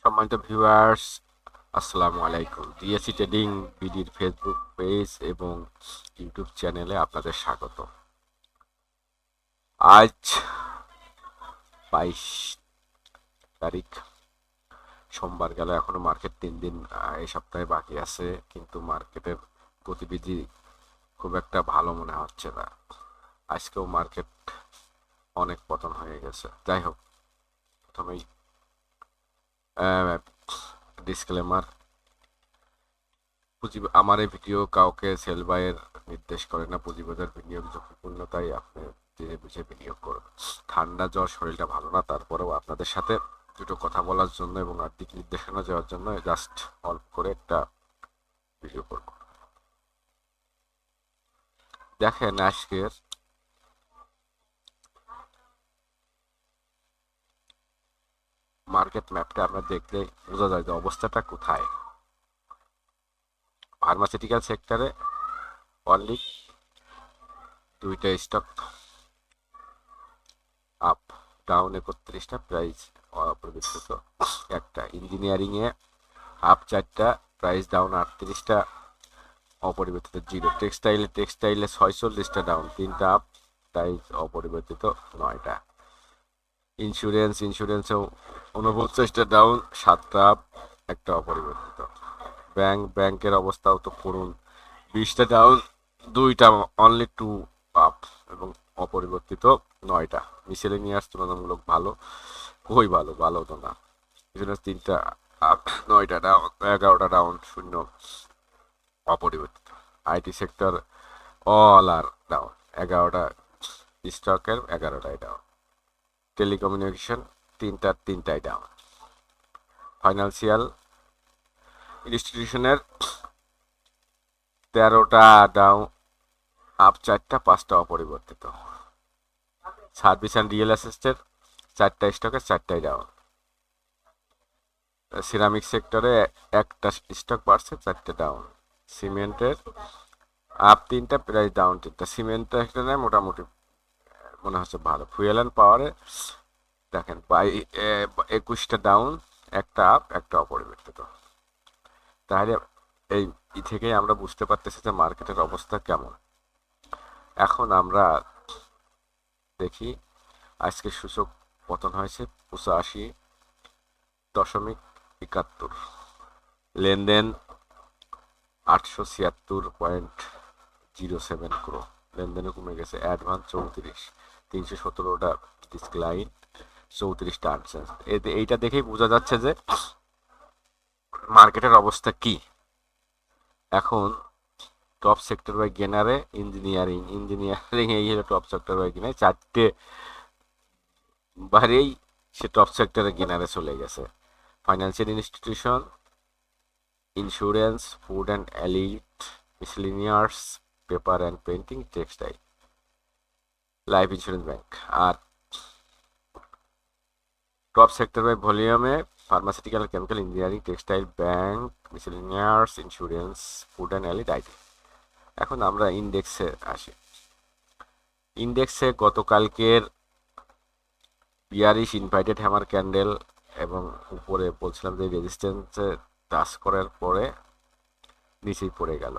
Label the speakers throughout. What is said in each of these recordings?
Speaker 1: সম্মানিত ভিউয়ার্স, আসসালামু আলাইকুম। ডিএসসি ট্রেডিং বিডির ফেসবুক পেজ এবং ইউটিউব চ্যানেলে আপনাদের স্বাগত। আজ 22 তারিখ, সোমবার গেল। এখনো মার্কেট 3 দিন এই সপ্তাহে বাকি আছে, কিন্তু মার্কেটের গতিবিধি খুব একটা ভালো মনে হচ্ছে না। আজকেও মার্কেট অনেক পতন হয়ে গেছে। যাই হোক, প্রথমেই ডিসক্লেমার, আমার এই ভিডিও কাউকে সেল বাইয়ের নির্দেশ করে না। পুঁজিবাজার বিনিয়োগ ঝুঁকিপূর্ণ, তাই আপনি জেনে বুঝে বিনিয়োগ করুন। ঠান্ডা জ্বর, শরীরটা ভালো না, তারপরেও আপনাদের সাথে দুটো কথা বলার জন্য এবং আর্থিক নির্দেশনা দেওয়ার জন্য জাস্ট অল্প করে একটা ভিডিও করব। দেখেন, আজকের মার্কেট ম্যাপটা আমরা দেখলে বোঝা যায় যে অবস্থাটা কোথায়। ফার্মাসিউটিক্যাল সেক্টরে অনলি দুইটা স্টক আপ, ডাউন 31টা, প্রাইস অপরিবর্তিত একটা। ইঞ্জিনিয়ারিংয়ে আপ 4টা, প্রাইস ডাউন 38টা, অপরিবর্তিত 0। টেক্সটাইলে 46টা ডাউন, 3টা আপ, প্রাইস অপরিবর্তিত 9টা। ইন্স্যুরেন্সেও 49টা ডাউন, 7টা আপ, একটা অপরিবর্তিত। ব্যাংকের অবস্থাও তো করুন, 20টা ডাউন, 2টা অনলি 2 আপ এবং অপরিবর্তিত 9টা। মিসেলেনিয়াস তুলনামূলক ভালো, খুবই ভালো, ভালো তো না। ইন্স্যুরেন্স 3টা আপ, 9টা ডাউন, 11টা ডাউন, 0 অপরিবর্তিত। আইটি সেক্টর অল আর ডাউন, 11টা স্টকের 11টাই ডাউন। টেলিকমিউনিকেশন তিনটাই ডাউন। ফাইন্যান্সিয়াল ইনস্টিটিউশনের 13টা ডাউন, আপ 4টা, 5টা অপরিবর্তিত। সার্ভিস অ্যান্ড রিয়েল এস্টেটের 4টা স্টকের 4টাই ডাউন। সিরামিক সেক্টরে একটা স্টক বাড়ছে, 4টে ডাউন। সিমেন্টের আপ 3টা, প্রাইস ডাউন 3টা। সিমেন্টটা এখানে মোটামুটি মনে হচ্ছে ভালো। ফুয়েল অ্যান্ড পাওয়ারে দেখেন 21টা ডাউন, একটা আপ, একটা অপরিবর্তিত। তাহলে এই থেকেই আমরা বুঝতে পারতেছি যে মার্কেটের অবস্থা কেমন। এখন আমরা দেখি, আজকে সূচক পতন হয়েছে 85.71, লেনদেন 876.07 ক্রো, লেনদেনও কমে গেছে। অ্যাডভান্স 34, 317টা ডিসক্লাইন, 34টা আনসেন্স। এইটা দেখেই বোঝা যাচ্ছে যে মার্কেটের অবস্থা কি। এখন টপ সেক্টর বাই গেনারে ইঞ্জিনিয়ারিং এই হলো টপ সেক্টর বাই গেনারে, 4টে বারেই সে টপ সেক্টরে গেনারে চলে গেছে। Financial institution, insurance, food and allied, miscellaneous, paper and printing, textile, life insurance, bank. আর টপ সেক্টর বাই ভলিউমে pharmaceutical, chemical, engineering, textile, bank, miscellaneous, insurance, food and allied, IT. এখন আমরা ইন্ডেক্সে আসি। ইন্ডেক্সে গতকালকের বিয়ারিশ ইনভাইটেড হ্যামার ক্যান্ডেল এবং উপরে বলছিলাম যে রেজিস্ট্যান্সে টাচ করার পরে নিচেই পড়ে গেল।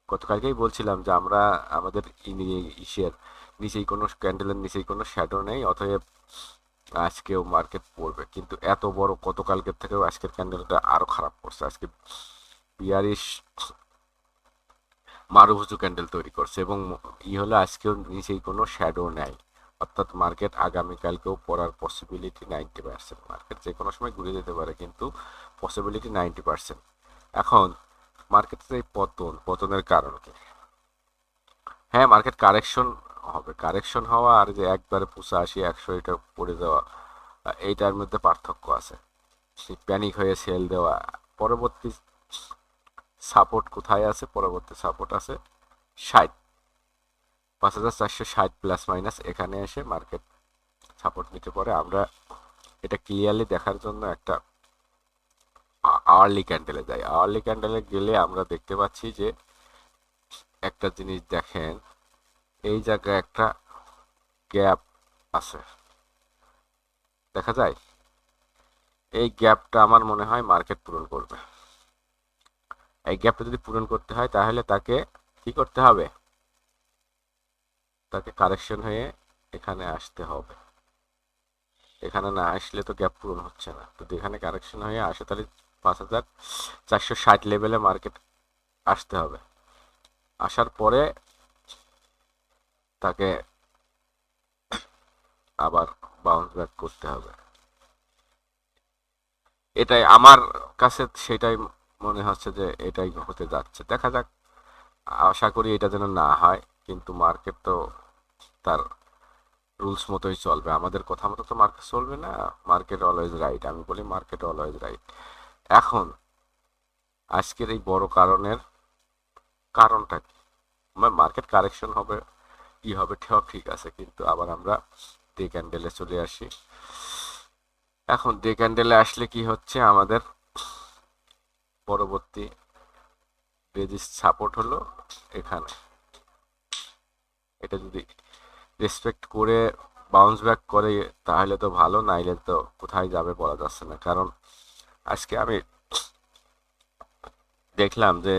Speaker 1: গতকালকেই বলছিলাম যে আমরা আমাদের ইসের নিচেই কোনো ক্যান্ডেলের নিচেই কোনো শ্যাডো নেই, অতএব আজকেও মার্কেট পড়বে। কিন্তু এত বড় গতকালকের থেকেও আজকের ক্যান্ডেলটা আরো খারাপ করছে। আজকে বিয়ারিশ মারুভুজু ক্যান্ডেল তৈরি করছে এবং হলো আজকেও নিচেই কোনো শ্যাডো নেই, অর্থাৎ মার্কেট আগামীকালকেও পড়ার পসিবিলিটি 90%। মার্কেট যে কোনো সময় ঘুরে যেতে পারে, কিন্তু পসিবিলিটি 90%। এখন মার্কেটের এই পতনের কারণ কি? হ্যাঁ, মার্কেট কারেকশন হবে, কারেকশন হওয়া আর যে একবারে 85, 100 এটা পড়ে যাওয়া, এইটার মধ্যে পার্থক্য আছে। প্যানিক হয়ে সেল দেওয়া। পরবর্তী সাপোর্ট কোথায় আছে? পরবর্তী সাপোর্ট আছে 60, 5460 প্লাস মাইনাস, এখানে এসে মার্কেট সাপোর্ট নিতে পারে। আমরা এটা ক্লিয়ারলি দেখার জন্য একটা আওয়ারলি ক্যান্ডেলে যাই। আওয়ারলি ক্যান্ডেলে গেলে আমরা দেখতে পাচ্ছি যে একটা জিনিস দেখেন, এই জায়গায় একটা গ্যাপ আছে, দেখা যায়। এই গ্যাপটা আমার মনে হয় মার্কেট পূরণ করবে। এই গ্যাপটা যদি পূরণ করতে হয় তাহলে তাকে কি করতে হবে, তাকে কারেকশন হয়ে এখানে আসতে হবে। এখানে না আসলে তো গ্যাপ পূরণ হচ্ছে না, যদি এখানে কারেকশন হয়ে আসে তাহলে 5,460 লেভেলে মার্কেট আসতে হবে। আসার পরে তাকে আবার বাউন্স ব্যাক করতে হবে। এটাই আমার কাছে, সেটাই মনে হচ্ছে যে এটাই হতে যাচ্ছে, দেখা যাক। আশা করি এটা যেন না হয়, কিন্তু মার্কেট তো তার রুলস মতোই চলবে, আমাদের কথা মতো তো মার্কেট চলবে না। মার্কেট অলওয়েজ রাইট, আমি বলি মার্কেট অলওয়েজ রাইট। এখন আজকের এই বড় কারণের কারণটা কি? মার্কেট কারেকশন হবে, কি হবে সব ঠিক আছে, কিন্তু আবার আমরা ডে ক্যান্ডেলে চলে আসি। এখন ডে ক্যান্ডেলে আসলে কি হচ্ছে, আমাদের পরবর্তী রেজিস্ট সাপোর্ট হলো এখানে। এটা যদি রেসপেক্ট করে বাউন্স ব্যাক করে তাহলে তো ভালো, নাইলে তো কোথায় যাবে বলা যাচ্ছে না। কারণ আজকে আমি দেখলাম যে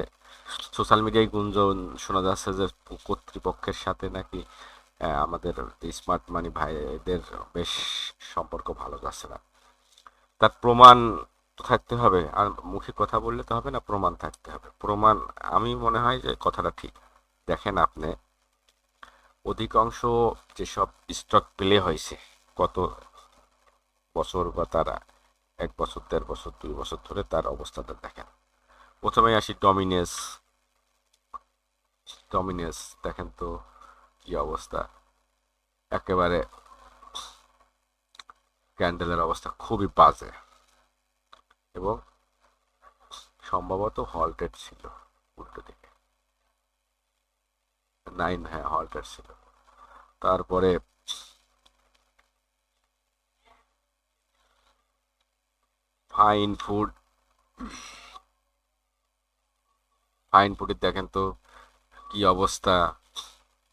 Speaker 1: সোশ্যাল মিডিয়ায় গুঞ্জন শোনা যাচ্ছে যে কর্তৃপক্ষের সাথে নাকি আমাদের স্মার্ট মানি ভাইদের বেশ সম্পর্ক ভালো যাচ্ছে না। তার প্রমাণ তো থাকতে হবে, আর মুখে কথা বললে তো হবে না, প্রমাণ থাকতে হবে। প্রমাণ, আমি মনে হয় যে কথাটা ঠিক। দেখেন আপনি, অধিকাংশ যেসব স্টক প্লে হয়েছে গত বছর বা তারা 1 বছর, 1.5 বছর, 2 বছর ধরে তার অবস্থাটা দেখেন। প্রথমে আসি ডমিনেস। ডমিনেস দেখেন তো কি অবস্থা, একেবারে ক্যান্ডেলের অবস্থা খুবই বাজে, এবং সম্ভবত হল্টেড ছিল উল্টো দিকে। 9, হ্যাঁ হল্টেড ছিল। তারপরে ফাইন ফুড, ফাইন ফুডের দেখেন তো কি অবস্থা,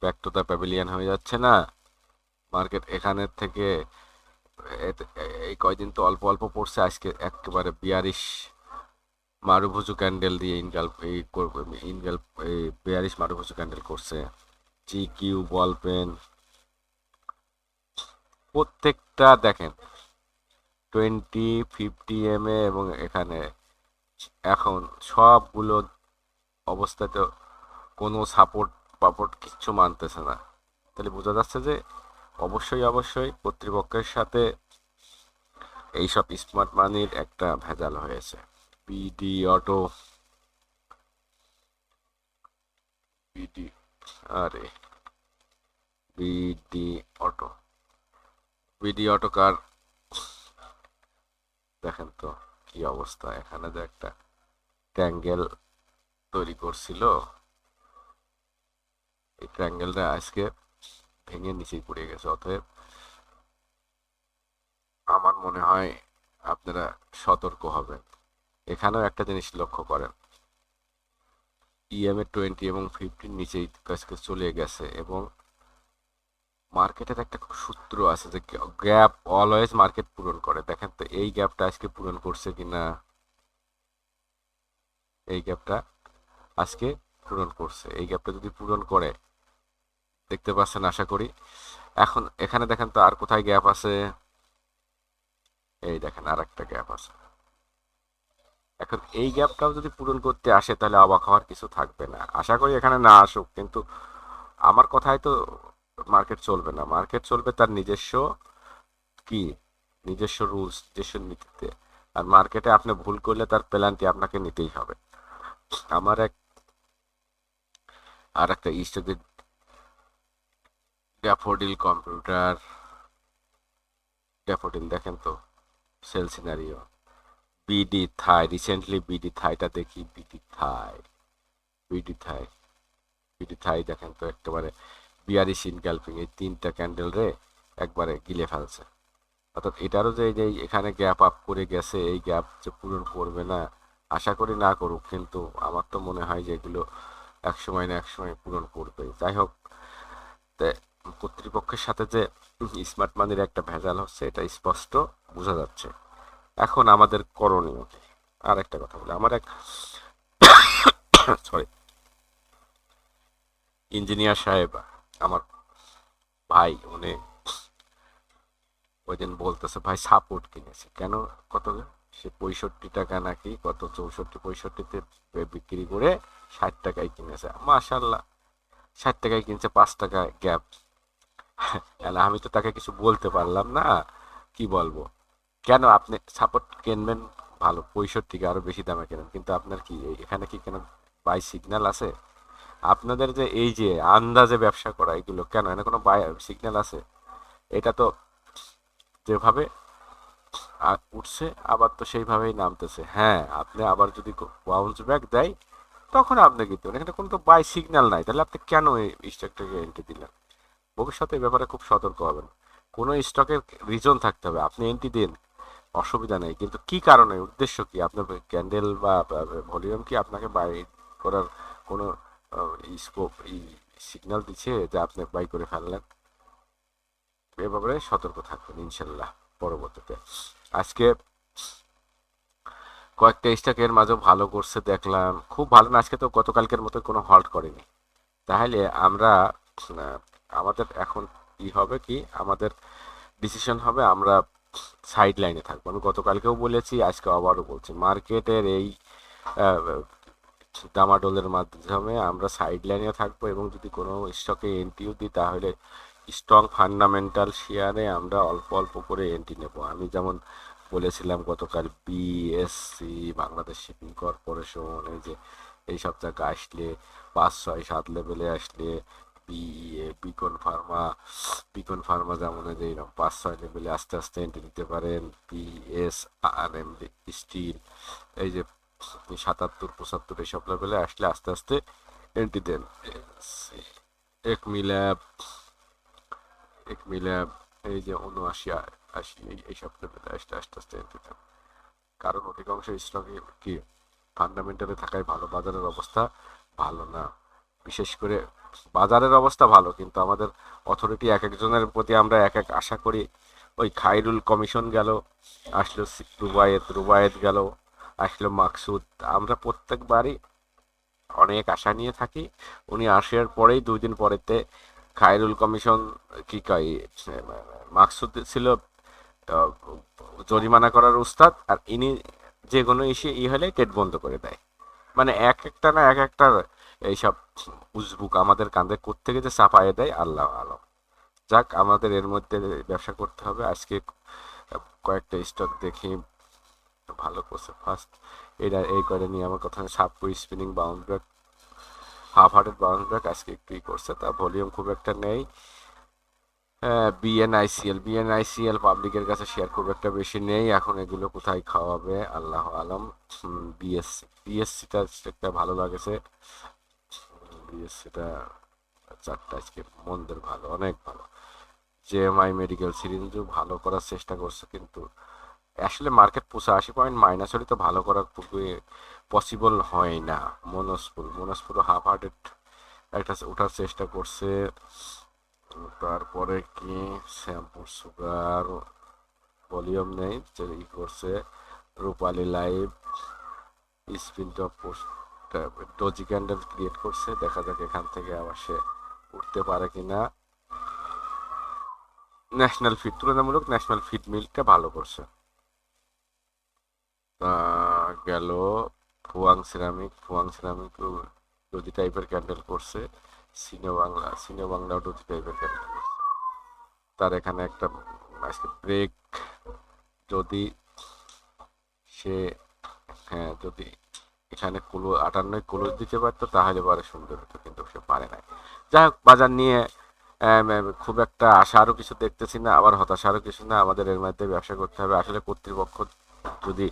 Speaker 1: ব্যাক টু দ্য প্যাভিলিয়ন হয়ে যাচ্ছে না মার্কেট এখানের থেকে। এই কয়দিন তো অল্প অল্প পড়ছে, আজকে একেবারে বিয়ারিশ মারুভুজু ক্যান্ডেল দিয়ে ইনগাল এই বিয়ারিশ মারুভুজু ক্যান্ডেল করছে। জি কিউ বল পেন প্রত্যেকটা দেখেন 20, 50 এবং এখানে এখন সবগুলো অবস্থাতে কোনো সাপোর্ট পাপোর্ট কিচ্ছু মানতেছে না। তাহলে বোঝা যাচ্ছে যে অবশ্যই অবশ্যই কর্তৃপক্ষের সাথে এইসব স্মার্ট মানির একটা ভেজাল হয়েছে। বিডি অটো, বিডি, আরে বিডি অটো, বিডি অটো কার দেখেন তো কি অবস্থা। এখানে যে একটা ট্রায়াঙ্গেল তৈরি করছিল, এই ট্রায়াঙ্গেলটা আজকে ভেঙে নিচেই পড়ে গেছে। অতএব আমার মনে হয় আপনারা সতর্ক হবেন। এখানেও একটা জিনিস লক্ষ্য করেন, ইএমএ 20 এবং 50 নিচেই কাছকে চলে গেছে, এবং মার্কেটের একটা সূত্র আছে যে গ্যাপ অলওয়েজ মার্কেট পূরণ করে। দেখেন তো এই গ্যাপটা আজকে পূরণ করছে কিনা, এই গ্যাপটা আজকে পূরণ করছে। এই গ্যাপটা যদি পূরণ করে, দেখতে পাচ্ছেন আশা করি। এখন এখানে দেখেন তো আর কোথায় গ্যাপ আছে, এই দেখেন আর একটা গ্যাপ আছে। এখন এই গ্যাপটাও যদি পূরণ করতে আসে তাহলে অবাক হওয়ার কিছু থাকবে না। আশা করি এখানে না আসুক, কিন্তু আমার কথায় তো মার্কেট চলবে না। মার্কেট চলবে তার নিজস্ব কি, নিজস্ব রুলস, নিজস্ব নীতিতে। আর মার্কেটে আপনি ভুল করলে তার পেনাল্টি আপনাকে নিতেই হবে। আমার আর একটা স্টকে ড্যাফোডিল কম্পিউটার, ড্যাফোডিল দেখেন তো sell scenario. BD Thai, recently BD থাইটা দেখি, BD Thai, BD Thai, BD Thai দেখেন তো একেবারে বিয়ারিশ ইনকালপিং, এই 3টা ক্যান্ডেল রে একবারে গিলে ফেলছে। অর্থাৎ এটারও যে এই যে এখানে গ্যাপ আপ করে গেছে, এই গ্যাপ যে পূরণ করবে না, আশা করি না করুক, কিন্তু আমার তো মনে হয় যে এগুলো এক সময় না এক সময় পূরণ করবে। যাই হোক, কর্তৃপক্ষের সাথে যে স্মার্ট মানির একটা ভেজাল হচ্ছে এটা স্পষ্ট বোঝা যাচ্ছে। এখন আমাদের করণীয় কি? আর একটা কথা বলি, আমার এক সরি ইঞ্জিনিয়ার সাহেব, আমার ভাই, উনি ওই দিন বলতেছে ভাই সাপোর্ট কিনেছে কেন, কত, সে 65 টাকা নাকি কত, 64-65-তে বিক্রি করে 60 টাকায় কিনেছে। মাশাল্লাহ, 60 টাকায় কিনছে, 5 টাকা গ্যাপ। আমি তো তাকে কিছু বলতে পারলাম না, কি বলবো, কেন আপনি সাপোর্ট কিনবেন, ভালো 65 আরো বেশি দামে কেনেন, কিন্তু আপনার কি এখানে কি কেন বাই সিগন্যাল আছে? আপনাদের যে এই যে আন্দাজে ব্যবসা করা, এগুলো কেন, এখানে কোনো বাই সিগন্যাল আছে? এটা তো যেভাবে উঠছে আবার তো সেইভাবেই নামতেছে। হ্যাঁ, আপনি আবার যদি বাউন্স ব্যাক দেয় তখন আপনি কিন্তু, এখানে কোনো তো বাই সিগন্যাল নাই, তাহলে আপনি কেন এই স্টকটাকে এন্ট্রি দিলেন? ভবিষ্যতে এই ব্যাপারে খুব সতর্ক হবেন। কোনো স্টকের রিজন থাকতে হবে, আপনি এন্ট্রি দিন, অসুবিধা নেই, কিন্তু কি কারণে, উদ্দেশ্য কি, আপনার ক্যান্ডেল বা ভলিউম কি আপনাকে বাই করার কোনো স্কোপ সিগন্যাল দিচ্ছে যে আপনি বাই করে ফেললেন? এ ব্যাপারে সতর্ক থাকবেন ইনশাল্লাহ পরবর্তীতে। আজকে কয়েকটা স্টকের মাঝে ভালো করছে দেখলাম, খুব ভালো না, আজকে তো গতকালকের মতো কোনো হল্ট করেনি। তাহলে আমরা আমাদের এখন কি হবে, কি আমাদের ডিসিশন হবে, আমরা সাইড লাইনে থাকবো। আমি গতকালকেও বলেছি, আজকে আবারও বলছি, মার্কেটের এই আহ, ডামাডোলের মাধ্যমে আমরা সাইড লাইনে থাকবো, এবং যদি কোনো স্টকে এন্ট্রিও দিই তাহলে স্ট্রং ফান্ডামেন্টাল শেয়ারে আমরা অল্প অল্প করে এন্ট্রি নেব। আমি যেমন বলেছিলাম গতকাল, বিএসসি, বাংলাদেশ শিপিং কর্পোরেশন, এই যে এইসব জায়গা আসলে 5, 6, 7 লেভেলে আসলে, বিইএ, বিকন ফার্মা যেমন এই যে এরকম 5, 6 লেভেলে আস্তে আস্তে এন্ট্রি নিতে পারেন। বিএসআরএম স্টিল, এই যে 77, 75 এইসব লেভেলে আসলে আস্তে আস্তে এন্ট্রি দেন। একমি একমি ল্যাব, এই যে 79, 80 এইসব লেভেলে আসলে আস্তে আস্তে এন্ট্রি দেন। কারণ অধিকাংশ স্টকে কি ফান্ডামেন্টালে থাকায় ভালো, বাজারের অবস্থা ভালো না। বিশেষ করে বাজারের অবস্থা ভালো, কিন্তু আমাদের অথরিটি এক একজনের প্রতি আমরা এক এক আশা করি। ওই খাইরুল কমিশন গেল, আসলো রুবায়েত গেল, আসলো মাকসুদ, আমরা প্রত্যেকবারই অনেক আশা নিয়ে থাকি। উনি আসার পরেই 2 দিন পরেতে খায়রুল কমিশন, কি কয়, মাকসুদ ছিল আহ, জরিমানা করার উস্তাদ, আর ইনি যে কোনো ইস্যু হলে টেট বন্ধ করে দেয়। মানে এক একটা না এক একটা এইসব উজবুক আমাদের কাঁধে কোত্থেকে যে চাপায়ে দেয় আল্লাহ আলম। যাক, আমাদের এর মধ্যে ব্যবসা করতে হবে। আজকে কয়েকটা স্টক দেখি ভালো করছে ফার্স্ট, এটা এই করে নিয়ে আমার কথা, সাবকো spinning bound back, half hearted bounce back আজকে একটু করছে, তা ভলিউম খুব একটা নেই। বিএনআইসিএল পাবলিকের কাছে শেয়ার খুব একটা বেশি নেই, এখন এগুলো কোথায় খাওয়াবে আল্লাহ আলম। বিএসসিটা একটা ভালো লাগেছে, বিএসসিটা 4টা আজকে মন্দের ভালো, অনেক ভালো। জেএমআই মেডিকেল সিরিঞ্জও ভালো করার চেষ্টা করছে, কিন্তু আসলে মার্কেট 85 পয়েন্ট মাইনাস হলে তো ভালো করা খুবই পসিবল হয় না। মনস্পুর হাফ হার্টেড একটা ওঠার চেষ্টা করছে। তারপরে কি শ্যাম্পুর সুগার ভলিউম নেই, যে করছে। Rupali life spin top doji candle create করছে, দেখা যাক এখান থেকে আবার সে উঠতে পারে কিনা। তুলনামূলক ন্যাশনাল ফিড মিল্কটা ভালো করছে। গেল ফুয়াং সিরামিক ডজি টাইপের ক্যান্ডেল করছে। সিনো বাংলাও ডজি টাইপের ক্যান্ডেল করছে। তার এখানে একটা আজকে ব্রেক, যদি সে, হ্যাঁ, যদি এখানে 58 ক্লোজ দিতে পারতো তাহলে পরে সুন্দর হতো, কিন্তু সে পারে নাই। যাই হোক, বাজার নিয়ে খুব একটা আশারও কিছু দেখতেছি না, আবার হতাশারও কিছু না। আমাদের এর মধ্যে ব্যবসা করতে হবে। আসলে কর্তৃপক্ষ যদি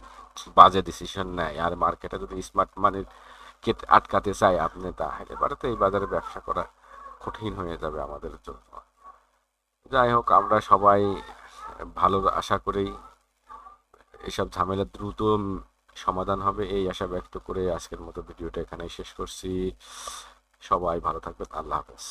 Speaker 1: বাজে ডিসিশন নেয় আর মার্কেটে যদি স্মার্ট মানির কে আটকাতে চায় আপনি, তাহলে পরে তো এই বাজারে ব্যবসা করা কঠিন হয়ে যাবে আমাদের জন্য। যাই হোক, আমরা সবাই ভালো আশা করি এসব ঝামেলা দ্রুত সমাধান হবে, এই আশা ব্যক্ত করে আজকের মতো ভিডিওটা এখানেই শেষ করছি। সবাই ভালো থাকবেন, আল্লাহ হাফেজ।